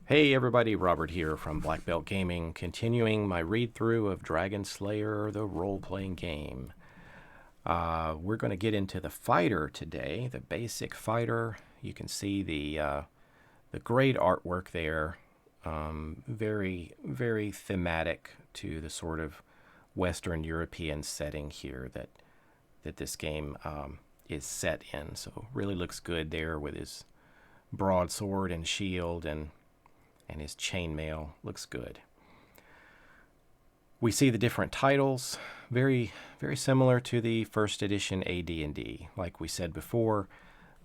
Hey everybody, Robert here from Black Belt Gaming, continuing my read-through of Dragonslayer, the role-playing game. We're going to get into the fighter today, the basic fighter. You can see the great artwork there, very, very thematic to the sort of Western European setting here that this game is set in. So really looks good there with his broadsword and shield and his chainmail looks good. We see the different titles, very similar to the first edition AD&D. Like we said before,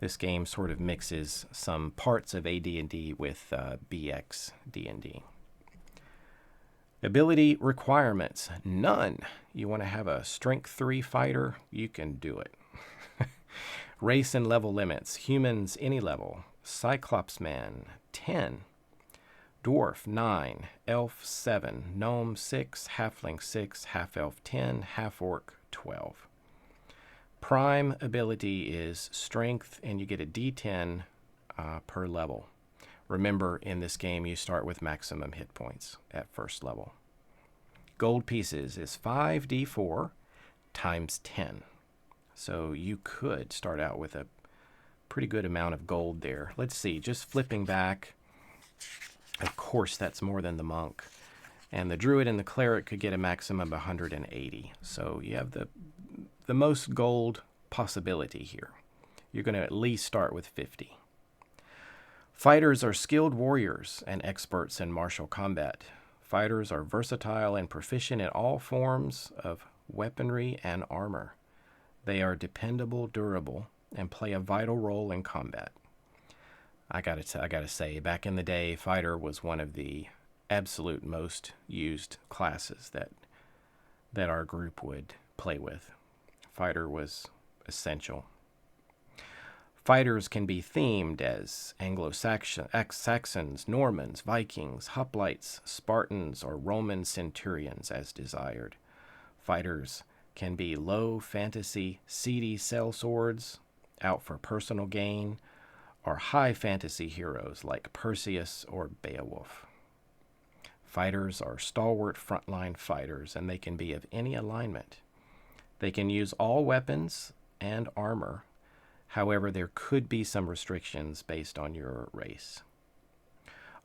this game sort of mixes some parts of AD&D with BX D&D. Ability requirements, none. You want to have a strength 3 fighter, you can do it. Race and level limits, humans any level, Cyclops man 10. Dwarf 9, Elf 7, Gnome 6, Halfling 6, Half-Elf 10, Half-Orc 12. Prime ability is Strength, and you get a D10 per level. Remember, in this game, you start with maximum hit points at first level. Gold pieces is 5d4 times 10. So you could start out with a pretty good amount of gold there. Let's see, just flipping back. Of course, that's more than the monk. And the druid and the cleric could get a maximum of 180. So you have the most gold possibility here. You're going to at least start with 50. Fighters are skilled warriors and experts in martial combat. Fighters are versatile and proficient in all forms of weaponry and armor. They are dependable, durable, and play a vital role in combat. I gotta say, back in the day, fighter was one of the absolute most used classes that our group would play with. Fighter was essential. Fighters can be themed as Anglo-Saxons, Normans, Vikings, Hoplites, Spartans, or Roman centurions as desired. Fighters can be low fantasy, seedy sellswords out for personal gain, or high fantasy heroes like Perseus or Beowulf. Fighters are stalwart frontline fighters, and they can be of any alignment. They can use all weapons and armor. However, there could be some restrictions based on your race.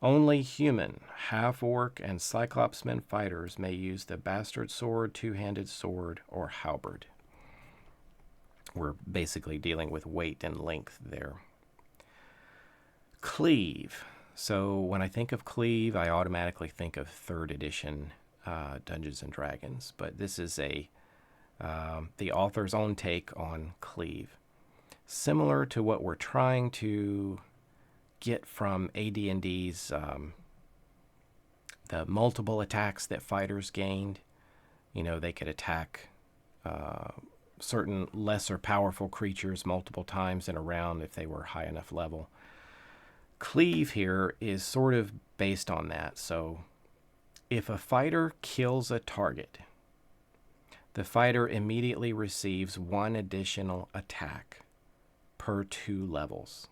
Only human, half-orc, and cyclopsmen fighters may use the bastard sword, two-handed sword, or halberd. We're basically dealing with weight and length there. Cleave. So when I think of Cleave, I automatically think of 3rd edition Dungeons and Dragons, but this is the author's own take on Cleave. Similar to what we're trying to get from AD&D's the multiple attacks that fighters gained. You know, they could attack certain lesser powerful creatures multiple times in a round if they were high enough level. Cleave here is sort of based on that. So if a fighter kills a target, the fighter immediately receives 1 additional attack per 2 levels.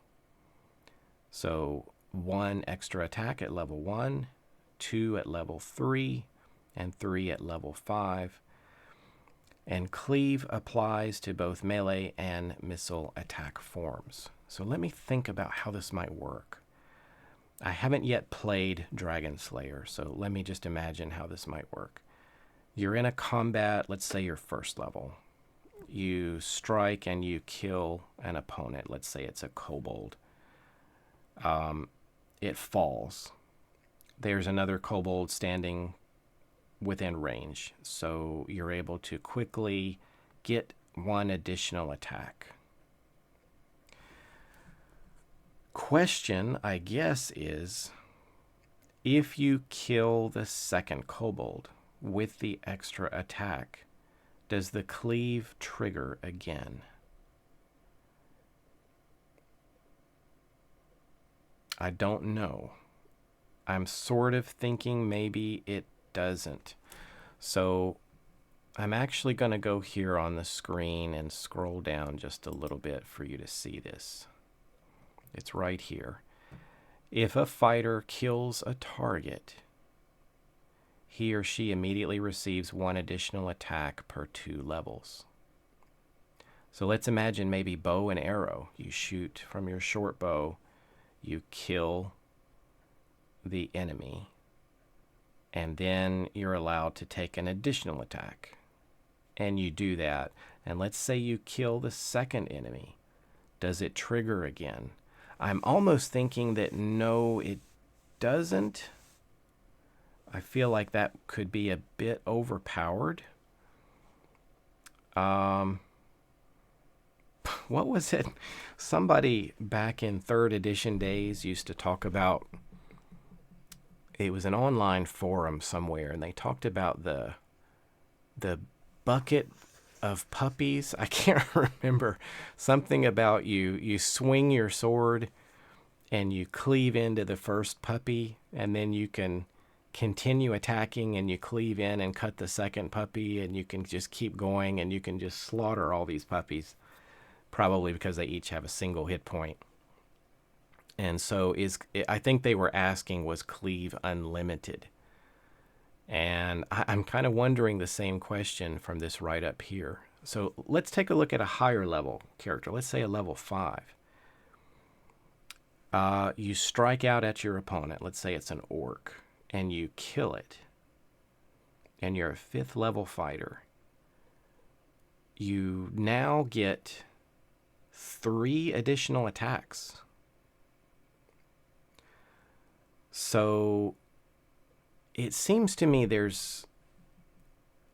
So 1 extra attack at level 1, 2 at level 3, and 3 at level 5. And Cleave applies to both melee and missile attack forms. So let me think about how this might work. I haven't yet played Dragonslayer, so let me just imagine how this might work. You're in a combat, let's say you're 1st level. You strike and you kill an opponent. Let's say it's a kobold. It falls. There's another kobold standing within range, so you're able to quickly get 1 additional attack. Question, I guess, is if you kill the 2nd kobold with the extra attack, does the cleave trigger again? I don't know. I'm sort of thinking maybe it doesn't. So I'm actually going to go here on the screen and scroll down just a little bit for you to see this. It's right here. If a fighter kills a target, he or she immediately receives 1 additional attack per 2 levels. So let's imagine maybe bow and arrow. You shoot from your short bow, you kill the enemy, and then you're allowed to take an additional attack. And you do that, and let's say you kill the second enemy. Does it trigger again? I'm almost thinking that no, it doesn't. I feel like that could be a bit overpowered. What was it? Somebody back in 3rd edition days used to talk about, it was an online forum somewhere, and they talked about the bucket of puppies. I can't remember. Something about you swing your sword and you cleave into the first puppy, and then you can continue attacking and you cleave in and cut the second puppy, and you can just keep going and you can just slaughter all these puppies, probably because they each have a single hit point. And so I think they were asking, was cleave unlimited? And I'm kind of wondering the same question from this right up here. So let's take a look at a higher level character. Let's say a level 5. You strike out at your opponent. Let's say it's an orc, and you kill it. And you're a 5th level fighter. You now get 3 additional attacks. So it seems to me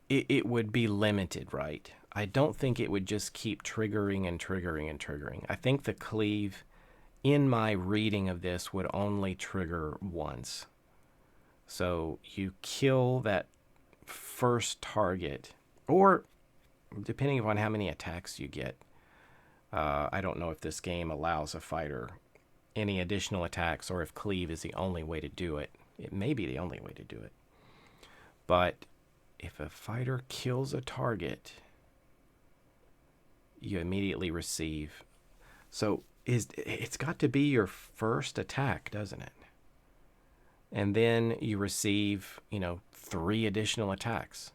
it would be limited, right? I don't think it would just keep triggering and triggering and triggering. I think the cleave, in my reading of this, would only trigger once. So you kill that first target, or depending upon how many attacks you get. I don't know if this game allows a fighter any additional attacks, or if cleave is the only way to do it. It may be the only way to do it. But if a fighter kills a target, you immediately receive. So it's got to be your first attack, doesn't it? And then you receive, 3 additional attacks.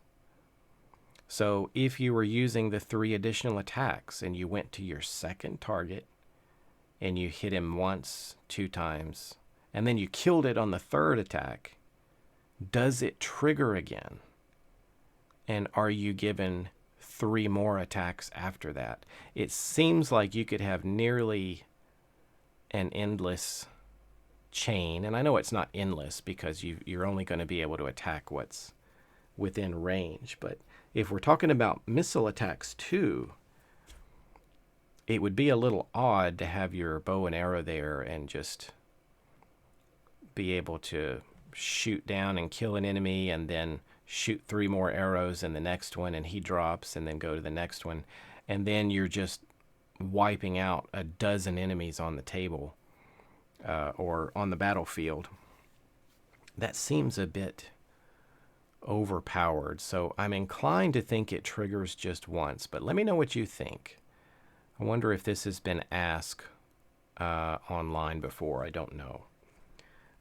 So if you were using the 3 additional attacks and you went to your second target and you hit him once, 2 times, and then you killed it on the 3rd attack, does it trigger again? And are you given 3 more attacks after that? It seems like you could have nearly an endless chain, and I know it's not endless because you're only going to be able to attack what's within range, but if we're talking about missile attacks too, it would be a little odd to have your bow and arrow there and just be able to shoot down and kill an enemy and then shoot 3 more arrows in the next one and he drops, and then go to the next one, and then you're just wiping out a dozen enemies on the table or on the battlefield. That seems a bit overpowered, so I'm inclined to think it triggers just once, but let me know what you think. I wonder if this has been asked online before. I don't know.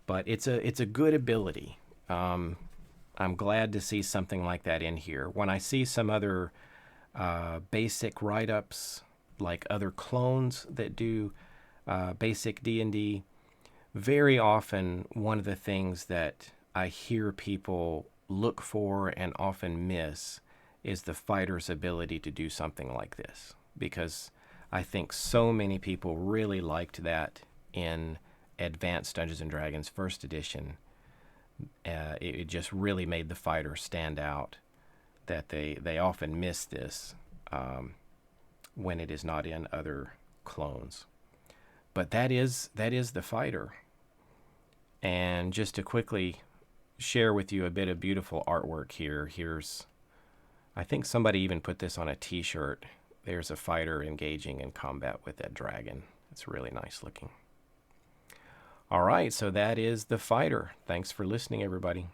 But it's a good ability. I'm glad to see something like that in here. When I see some other basic write-ups, like other clones that do basic D&D, very often one of the things that I hear people look for and often miss is the fighter's ability to do something like this, because I think so many people really liked that in Advanced Dungeons & Dragons 1st edition. It just really made the fighter stand out, that they often miss this when it is not in other clones. But that is the fighter. And just to quickly share with you a bit of beautiful artwork here. I think somebody even put this on a t-shirt. There's a fighter engaging in combat with that dragon. It's really nice looking. All right, so that is the fighter. Thanks for listening, everybody.